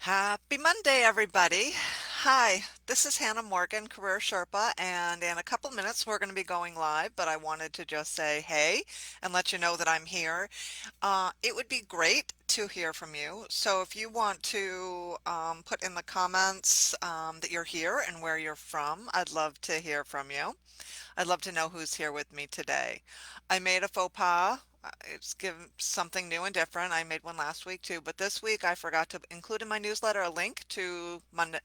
Happy Monday, everybody. Hi, this is Hannah Morgan, Career Sherpa, and in a couple minutes we're going to be going live, but I wanted to just say hey and let you know that I'm here. It would be great to hear from you. So if you want to put in the comments that you're here and where you're from, I'd love to hear from you. I'd love to know who's here with me today. I made a faux pas. It's given something new and different. I made one last week too, but this week I forgot to include in my newsletter a link to Monday,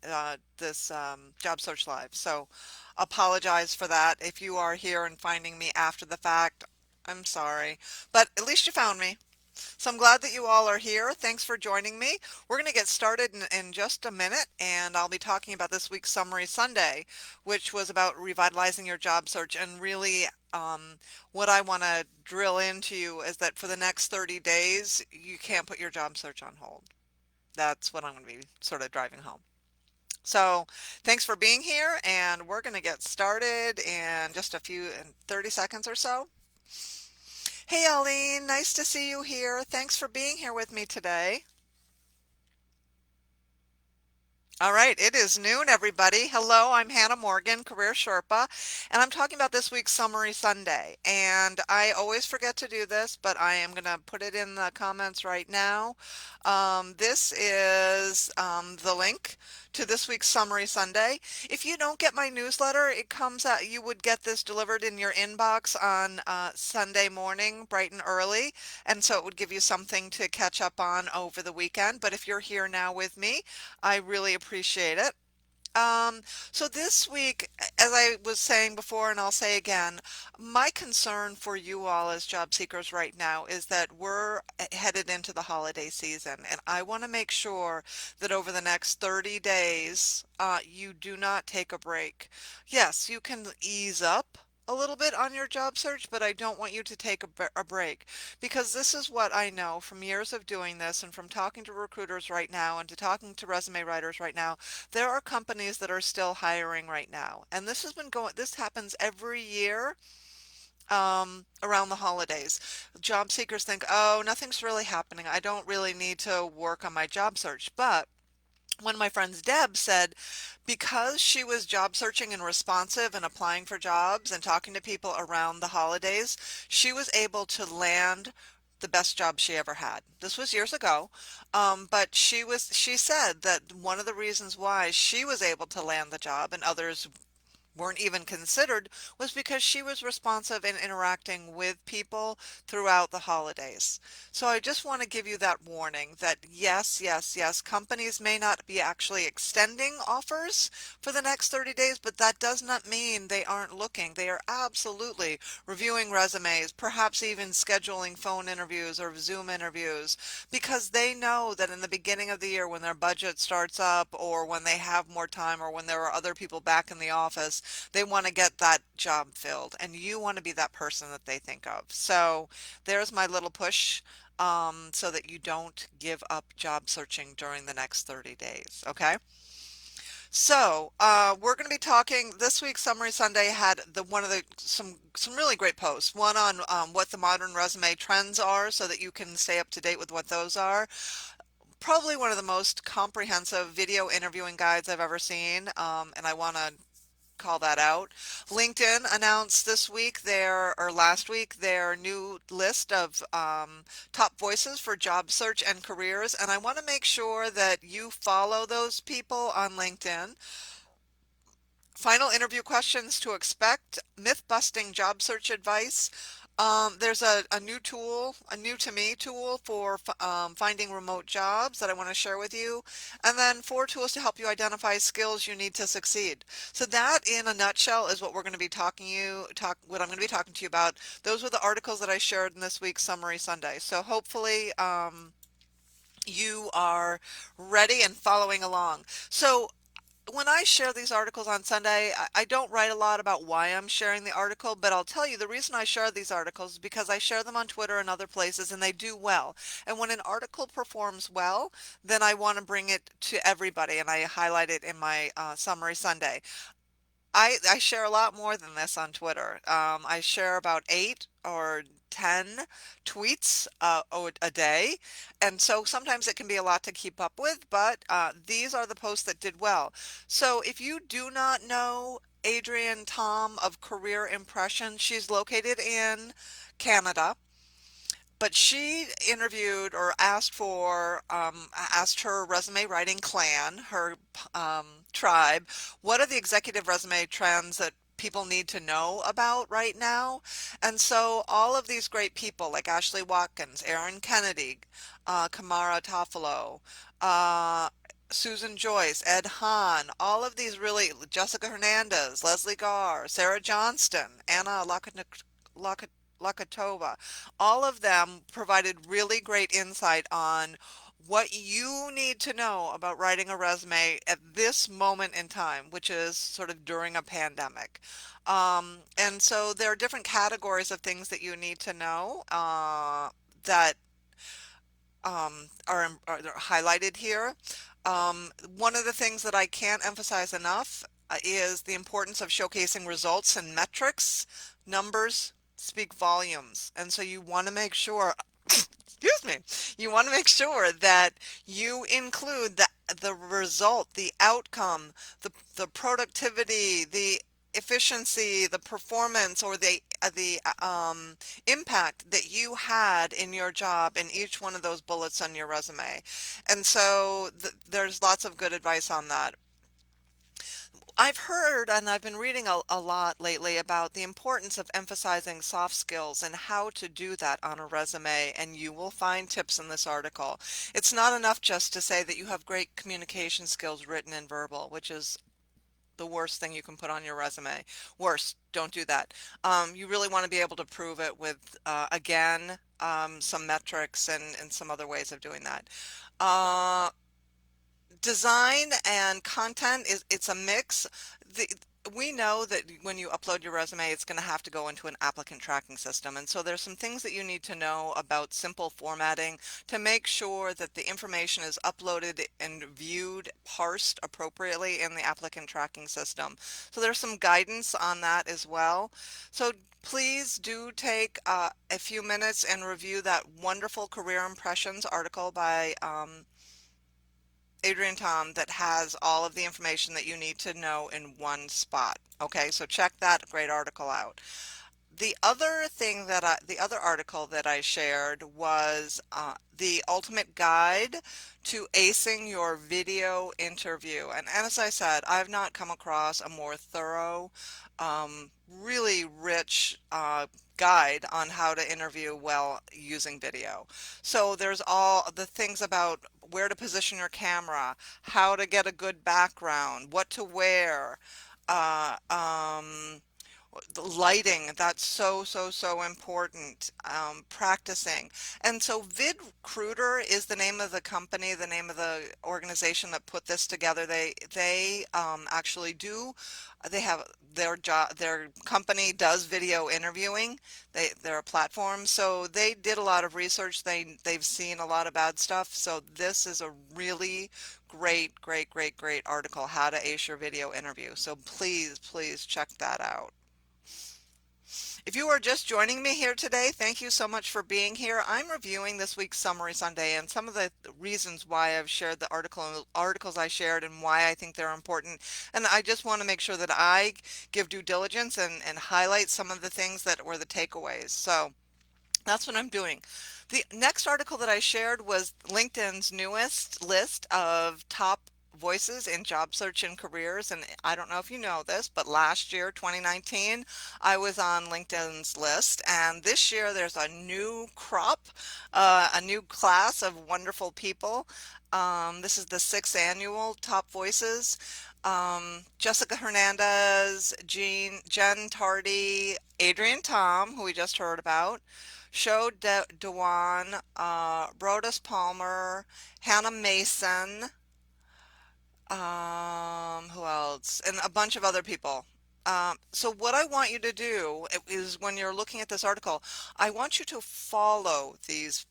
this Job Search Live. So apologize for that. If you are here and finding me after the fact, I'm sorry, but at least you found me. So I'm glad that you all are here. Thanks for joining me. We're going to get started in just a minute, and I'll be talking about this week's Summery Sunday, which was about revitalizing your job search. And really, what I want to drill into you is that for the next 30 days, you can't put your job search on hold. That's what I'm going to be sort of driving home. So thanks for being here, and we're going to get started in just in 30 seconds or so. Hey, Aline, nice to see you here. Thanks for being here with me today. All right, it is noon, everybody. Hello, I'm Hannah Morgan, Career Sherpa, and I'm talking about this week's Summery Sunday. And I always forget to do this, but I am going to put it in the comments right now. This is the link to this week's Summery Sunday. If you don't get my newsletter, it comes out, you would get this delivered in your inbox on Sunday morning, bright and early. And so it would give you something to catch up on over the weekend. But if you're here now with me, I really appreciate it. Um, so this week, as I was saying before, and I'll say again, my concern for you all as job seekers right now is that we're headed into the holiday season, and I want to make sure that over the next 30 days, you do not take a break. Yes, you can ease up a little bit on your job search, but I don't want you to take a break because this is what I know from years of doing this and from talking to recruiters right now and to talking to resume writers right now. There are companies that are still hiring right now, and this happens every year around the holidays. Job seekers think, oh, nothing's really happening. I don't really need to work on my job search. But one of my friends, Deb, said because she was job searching and responsive and applying for jobs and talking to people around the holidays, she was able to land the best job she ever had. This was years ago, but she said that one of the reasons why she was able to land the job and others weren't even considered was because she was responsive and interacting with people throughout the holidays. So I just want to give you that warning that yes, yes, yes, companies may not be actually extending offers for the next 30 days, but that does not mean they aren't looking. They are absolutely reviewing resumes, perhaps even scheduling phone interviews or Zoom interviews, because they know that in the beginning of the year when their budget starts up or when they have more time or when there are other people back in the office, they want to get that job filled, and you want to be that person that they think of. So there's my little push so that you don't give up job searching during the next 30 days. Okay. So we're going to be talking this week. Summary Sunday had the one of the some really great posts. One on what the modern resume trends are, so that you can stay up to date with what those are. Probably one of the most comprehensive video interviewing guides I've ever seen, and I want to call that out. LinkedIn announced this week or last week their new list of top voices for job search and careers, and I want to make sure that you follow those people on LinkedIn. Final interview questions to expect, myth busting job search advice. There's a new tool, a new to me tool for finding remote jobs that I want to share with you. And then 4 tools to help you identify skills you need to succeed. So that in a nutshell is what we're going to be what I'm going to be talking to you about. Those were the articles that I shared in this week's Summary Sunday. So hopefully, you are ready and following along. So when I share these articles on Sunday, I don't write a lot about why I'm sharing the article, but I'll tell you the reason I share these articles is because I share them on Twitter and other places and they do well. And when an article performs well, then I want to bring it to everybody and I highlight it in my Summary Sunday. I share a lot more than this on Twitter. I share about 8 or 10 tweets a day, and so sometimes it can be a lot to keep up with, but these are the posts that did well. So if you do not know Adrienne Tom of Career Impression, she's located in Canada. But she interviewed or asked her resume writing clan, her tribe, what are the executive resume trends that people need to know about right now? And so all of these great people like Ashley Watkins, Aaron Kennedy, Kamara Toffolo, uh, Susan Joyce, Ed Hahn, all of these really, Jessica Hernandez, Leslie Garr, Sarah Johnston, Anna Lakatova, all of them provided really great insight on what you need to know about writing a resume at this moment in time, which is sort of during a pandemic. And so there are different categories of things that you need to know that are highlighted here. One of the things that I can't emphasize enough is the importance of showcasing results and metrics. Numbers speak volumes, and so you want to make sure, excuse me, you want to make sure that you include the result, the outcome, the productivity, the efficiency, the performance, or the impact that you had in your job in each one of those bullets on your resume. And so there's lots of good advice on that. I've heard and I've been reading a lot lately about the importance of emphasizing soft skills and how to do that on a resume, and you will find tips in this article. It's not enough just to say that you have great communication skills, written and verbal, which is the worst thing you can put on your resume. Worst, don't do that. You really want to be able to prove it with, again, some metrics and some other ways of doing that. Uh, Design and content is it's a mix. The, we know that when you upload your resume, it's going to have to go into an applicant tracking system. And so there's some things that you need to know about simple formatting to make sure that the information is uploaded and viewed, parsed appropriately in the applicant tracking system. So there's some guidance on that as well. So please do take a few minutes and review that wonderful Career Impressions article by Adrian Tom that has all of the information that you need to know in one spot. Okay, so check that great article out. The other article that I shared was the ultimate guide to acing your video interview. And as I said, I've not come across a more thorough, really rich guide on how to interview well using video. So there's all the things about where to position your camera, how to get a good background, what to wear, uh, um, the lighting, that's so important. Practicing. And so VidRecruiter is the name of the company, the name of the organization that put this together. They actually do, they have their company does video interviewing. They're a platform. So they did a lot of research. They've seen a lot of bad stuff. So this is a really great article, How to Ace Your Video Interview. So please check that out. If you are just joining me here today, thank you so much for being here. I'm reviewing this week's Summary Sunday and some of the reasons why I've shared the articles I shared and why I think they're important. And I just want to make sure that I give due diligence and highlight some of the things that were the takeaways. So that's what I'm doing. The next article that I shared was LinkedIn's newest list of top voices in job search and careers. And I don't know if you know this, but last year, 2019, I was on LinkedIn's list. And this year, there's a new crop, a new class of wonderful people. This is the sixth annual Top Voices. Jessica Hernandez, Jen Tardy, Adrian Tom, who we just heard about, Dewan, Brodus Palmer, Hannah Mason, who else? And a bunch of other people. So what I want you to do is when you're looking at this article, I want you to follow these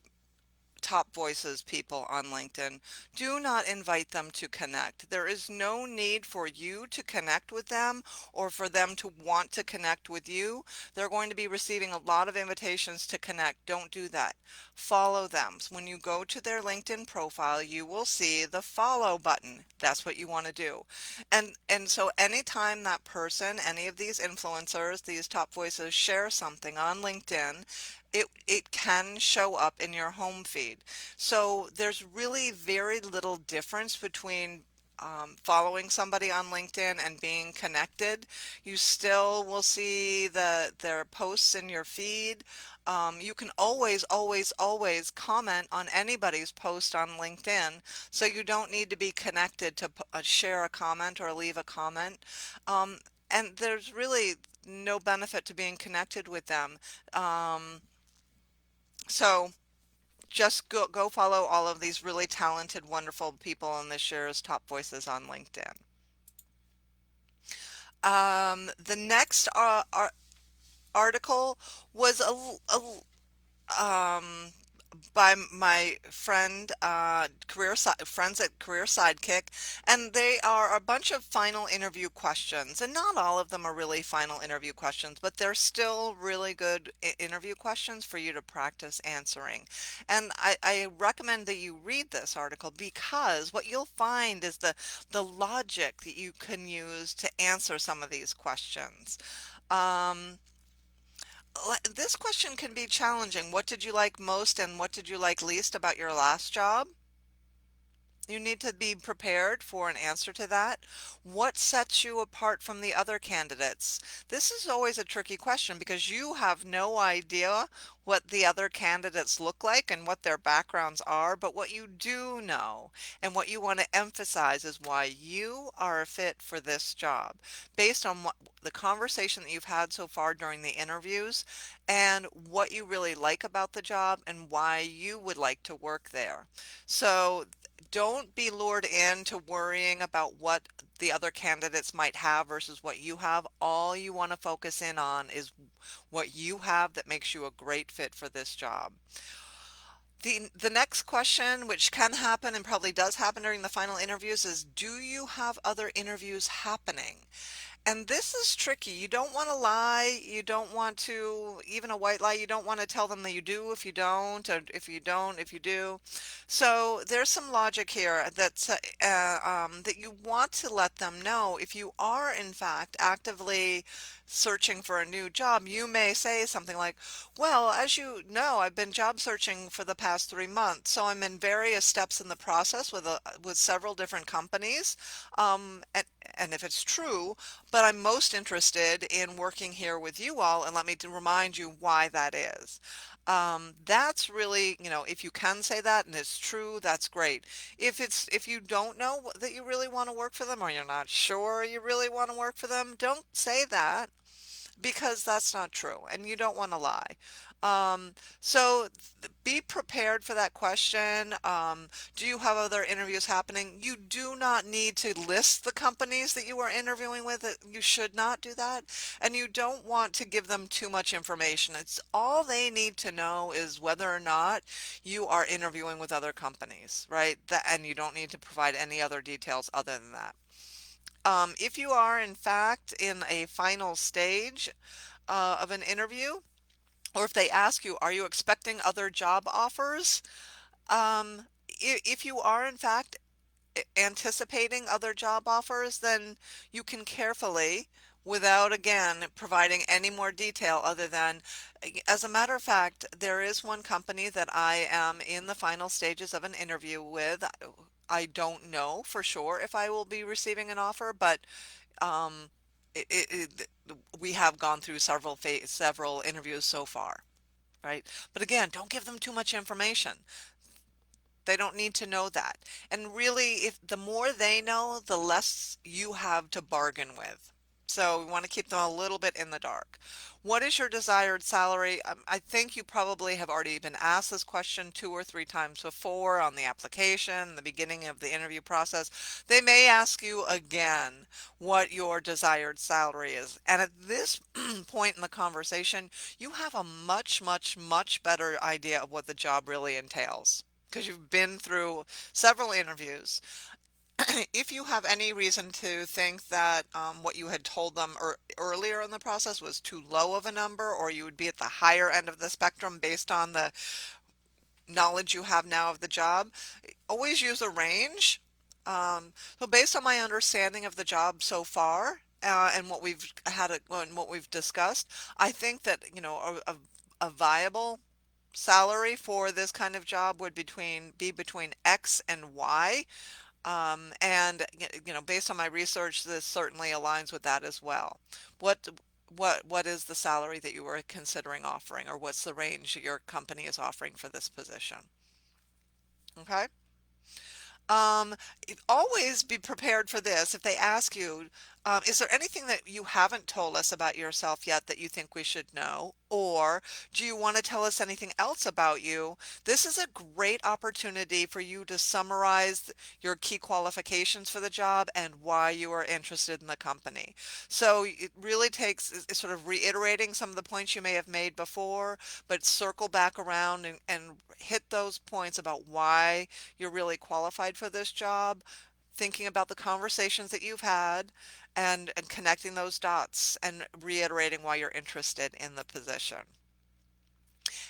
top voices people on LinkedIn, do not invite them to connect. There is no need for you to connect with them or for them to want to connect with you. They're going to be receiving a lot of invitations to connect. Don't do that. Follow them. So when you go to their LinkedIn profile, you will see the follow button. That's what you want to do. And so anytime that person, any of these influencers, these top voices share something on LinkedIn, it can show up in your home feed. So there's really very little difference between following somebody on LinkedIn and being connected. You still will see their posts in your feed. You can always, always, always comment on anybody's post on LinkedIn, so you don't need to be connected to share a comment or leave a comment. Um, and there's really no benefit to being connected with them. Um, so just go follow all of these really talented, wonderful people in this shares top voices on LinkedIn. The next article was um, by my friend, friends at Career Sidekick, and they are a bunch of final interview questions. And not all of them are really final interview questions, but they're still really good interview questions for you to practice answering. And I recommend that you read this article because what you'll find is the logic that you can use to answer some of these questions. Um, this question can be challenging. What did you like most and what did you like least about your last job? You need to be prepared for an answer to that. What sets you apart from the other candidates? This is always a tricky question because you have no idea what the other candidates look like and what their backgrounds are, but what you do know and what you want to emphasize is why you are a fit for this job based on the conversation that you've had so far during the interviews and what you really like about the job and why you would like to work there. So don't be lured into worrying about what the other candidates might have versus what you have. All you want to focus in on is what you have that makes you a great fit for this job. The next question, which can happen and probably does happen during the final interviews, is do you have other interviews happening? And this is tricky. You don't want to lie. You don't want to, even a white lie, you don't want to tell them that you do if you don't, or if you don't, if you do. So there's some logic here that you want to let them know if you are, in fact, actively searching for a new job. You may say something like, well, as you know, I've been job searching for the past 3 months, so I'm in various steps in the process with several different companies. And if it's true, but I'm most interested in working here with you all, and let me to remind you why that is. That's really, if you can say that and it's true, that's great. If you don't know that you really want to work for them or you're not sure you really want to work for them, don't say that because that's not true and you don't want to lie. So be prepared for that question. Do you have other interviews happening? You do not need to list the companies that you are interviewing with. You should not do that. And you don't want to give them too much information. It's all they need to know is whether or not you are interviewing with other companies, right? And you don't need to provide any other details other than that. If you are in fact in a final stage of an interview, or if they ask you, are you expecting other job offers? If you are in fact anticipating other job offers, then you can carefully, without again providing any more detail other than, as a matter of fact, there is one company that I am in the final stages of an interview with. I don't know for sure if I will be receiving an offer, but um, we have gone through several interviews so far, right? But again, don't give them too much information. They don't need to know that. And really, if the more they know, the less you have to bargain with. So we want to keep them a little bit in the dark. What is your desired salary? I think you probably have already been asked this question 2 or 3 times before on the application, the beginning of the interview process. They may ask you again what your desired salary is. And at this point in the conversation, you have a much, much, much better idea of what the job really entails. because you've been through several interviews. If you have any reason to think that what you had told them earlier in the process was too low of a number, or you would be at the higher end of the spectrum based on the knowledge you have now of the job, always use a range. So based on my understanding of the job so far, and what we've and what we've discussed, I think that, a viable salary for this kind of job would be between X and Y. And based on my research, this certainly aligns with that as well. What what is the salary that you were considering offering, or what's the range your company is offering for this position? Okay. Um, Always be prepared for this. If they ask you, is there anything that you haven't told us about yourself yet that you think we should know? Or do you want to tell us anything else about you? This is a great opportunity for you to summarize your key qualifications for the job and why you are interested in the company. So it really takes sort of reiterating some of the points you may have made before, but circle back around and hit those points about why you're really qualified for this job, thinking about the conversations that you've had, and connecting those dots and reiterating why you're interested in the position.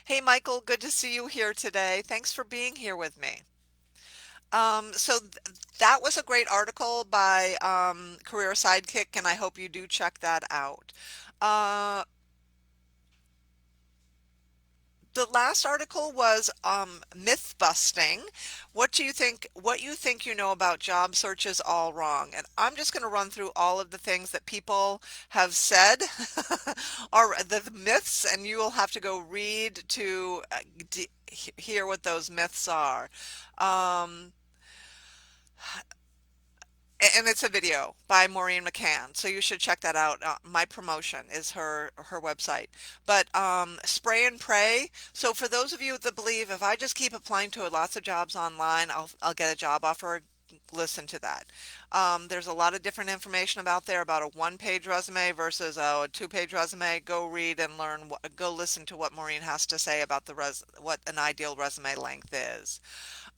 Hey, Michael, good to see you here today. Thanks for being here with me. That was a great article by Career Sidekick, and I hope you do check that out. Uh, the last article was myth busting. What you think you know about job search is all wrong. And I'm just going to run through all of the things that people have said are the myths, and you will have to go read to hear what those myths are. Um, and it's a video by Maureen McCann, so you should check that out. My promotion is her website. But spray and pray. So for those of you that believe if I just keep applying to lots of jobs online, I'll get a job offer. Listen to that. There's a lot of different information about there about a one-page resume versus a two-page resume. Go read and learn. Go listen to what Maureen has to say about what an ideal resume length is.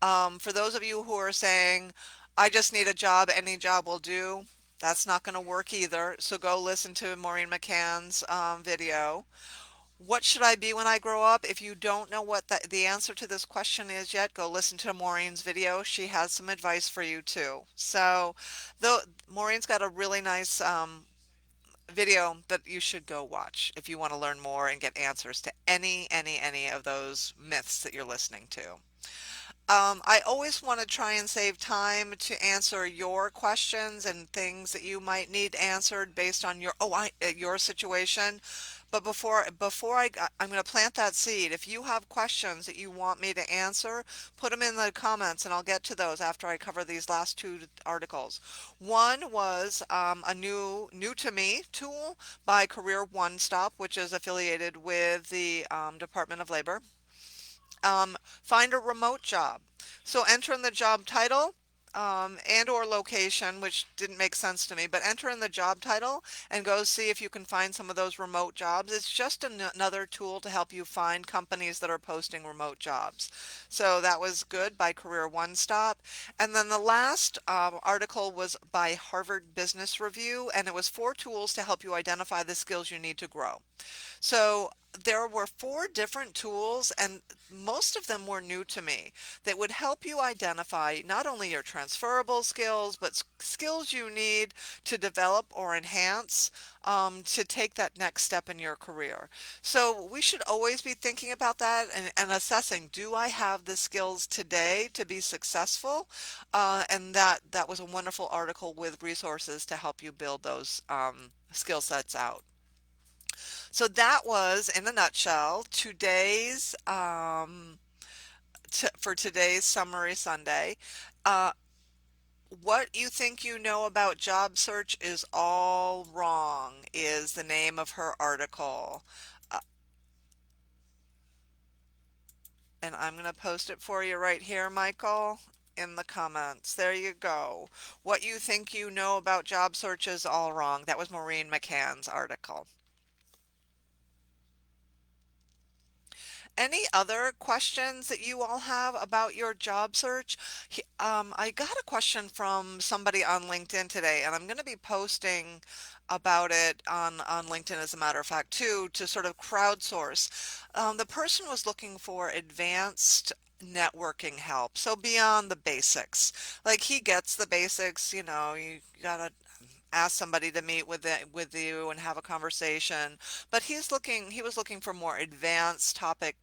For those of you who are saying, I just need a job, any job will do, that's not going to work either. So go listen to Maureen McCann's video. What should I be when I grow up? If you don't know what the answer to this question is yet, go listen to Maureen's video. She has some advice for you too. So, though Maureen's got a really nice video that you should go watch if you want to learn more and get answers to any of those myths that you're listening to. I always want to try and save time to answer your questions and things that you might need answered based on your situation. But I'm going to plant that seed. If you have questions that you want me to answer, put them in the comments and I'll get to those after I cover these last two articles. One was a new to me tool by Career One Stop, which is affiliated with the Department of Labor. Find a remote job. So enter in the job title and or location, which didn't make sense to me, but enter in the job title and go see if you can find some of those remote jobs. It's just another tool to help you find companies that are posting remote jobs. So that was good by Career One Stop. And then the last article was by Harvard Business Review, and it was 4 tools to help you identify the skills you need to grow. So there were 4 different tools, and most of them were new to me, that would help you identify not only your transferable skills, but skills you need to develop or enhance to take that next step in your career. So we should always be thinking about that and assessing, do I have the skills today to be successful? And that was a wonderful article with resources to help you build those skill sets out. So that was, in a nutshell, for today's Summary Sunday. Uh, what you think you know about job search is all wrong is the name of her article. Uh, and I'm going to post it for you right here, Michael, in the comments. There you go. What you think you know about job search is all wrong. That was Maureen McCann's article. Any other questions that you all have about your job search? I got a question from somebody on LinkedIn today, and I'm going to be posting about it on LinkedIn, as a matter of fact, too, to sort of crowdsource. The person was looking for advanced networking help, so beyond the basics. Like he gets the basics, you gotta ask somebody to meet with you and have a conversation. But he was looking for more advanced topics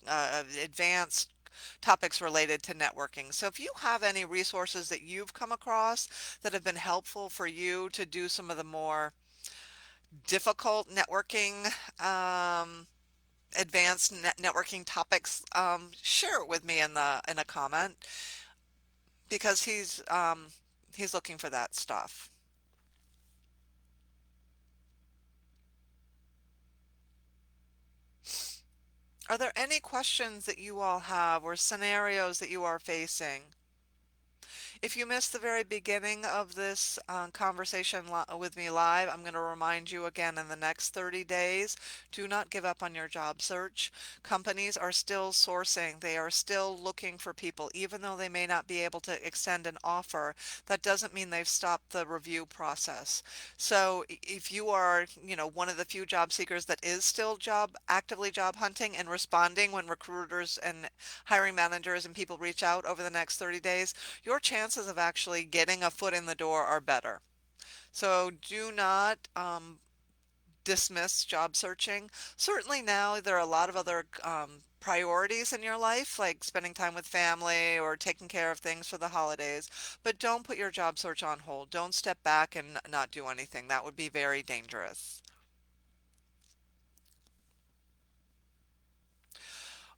related to networking. So if you have any resources that you've come across that have been helpful for you to do some of the more difficult networking, networking topics, share it with me in a comment because he's looking for that stuff. Are there any questions that you all have or scenarios that you are facing? If you missed the very beginning of this conversation with me live, I'm going to remind you again in the next 30 days, do not give up on your job search. Companies are still sourcing. They are still looking for people, even though they may not be able to extend an offer. That doesn't mean they've stopped the review process. So if you are, one of the few job seekers that is still actively job hunting and responding when recruiters and hiring managers and people reach out over the next 30 days, your chances of actually getting a foot in the door are better. So do not dismiss job searching. Certainly now there are a lot of other priorities in your life, like spending time with family or taking care of things for the holidays. But don't put your job search on hold. Don't step back and not do anything. That would be very dangerous.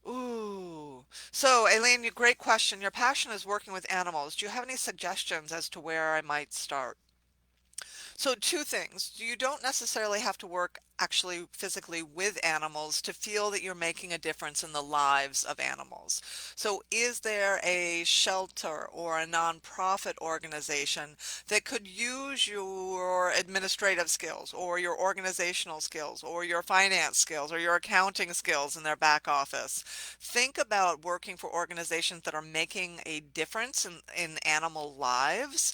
Ooh. So, Aileen, great question. Your passion is working with animals. Do you have any suggestions as to where I might start? So two things. You don't necessarily have to work actually physically with animals to feel that you're making a difference in the lives of animals. So is there a shelter or a nonprofit organization that could use your administrative skills or your organizational skills or your finance skills or your accounting skills in their back office? Think about working for organizations that are making a difference in animal lives.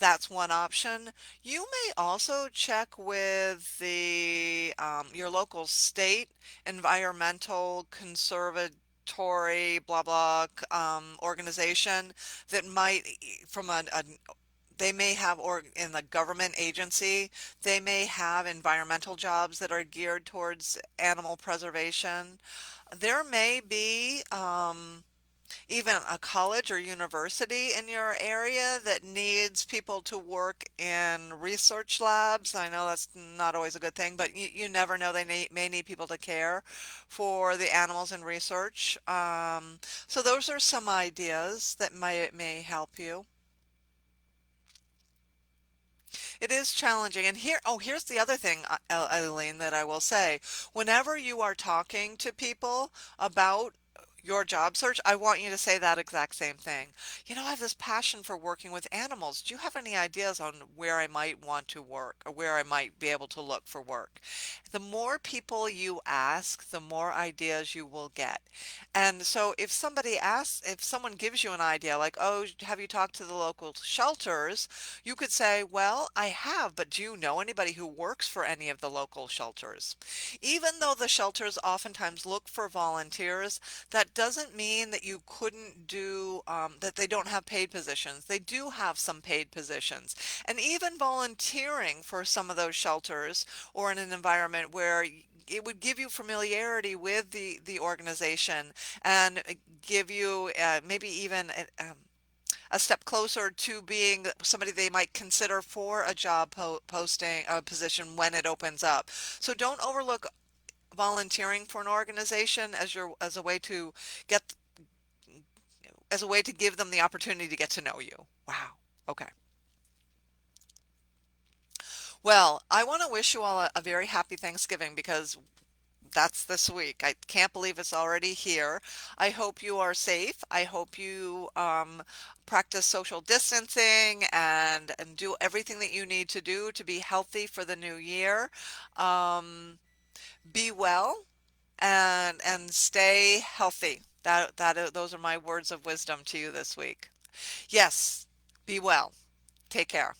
That's one option. You may also check with the your local state environmental conservatory blah blah organization that might from a they may have or in the government agency they may have environmental jobs that are geared towards animal preservation. There may be even a college or university in your area that needs people to work in research labs. I know that's not always a good thing, but you never know. May need people to care for the animals in research. So those are some ideas that may help you. It is challenging. And here's the other thing, Eileen, that I will say. Whenever you are talking to people about your job search, I want you to say that exact same thing. I have this passion for working with animals. Do you have any ideas on where I might want to work or where I might be able to look for work? The more people you ask, the more ideas you will get. And so if someone gives you an idea like, oh, have you talked to the local shelters? You could say, well, I have, but do you know anybody who works for any of the local shelters? Even though the shelters oftentimes look for volunteers, that doesn't mean that you couldn't that they don't have paid positions. They do have some paid positions. And even volunteering for some of those shelters or in an environment where it would give you familiarity with the organization and give you maybe even a step closer to being somebody they might consider for a job posting a position when it opens up. So don't overlook volunteering for an organization as a way to get as a way to give them the opportunity to get to know you. Wow. Okay. Well, I want to wish you all a very happy Thanksgiving because that's this week. I can't believe it's already here. I hope you are safe. I hope you practice social distancing and do everything that you need to do to be healthy for the new year. Um, be well. and stay healthy. Those are my words of wisdom to you this week. Yes, be well. Take care.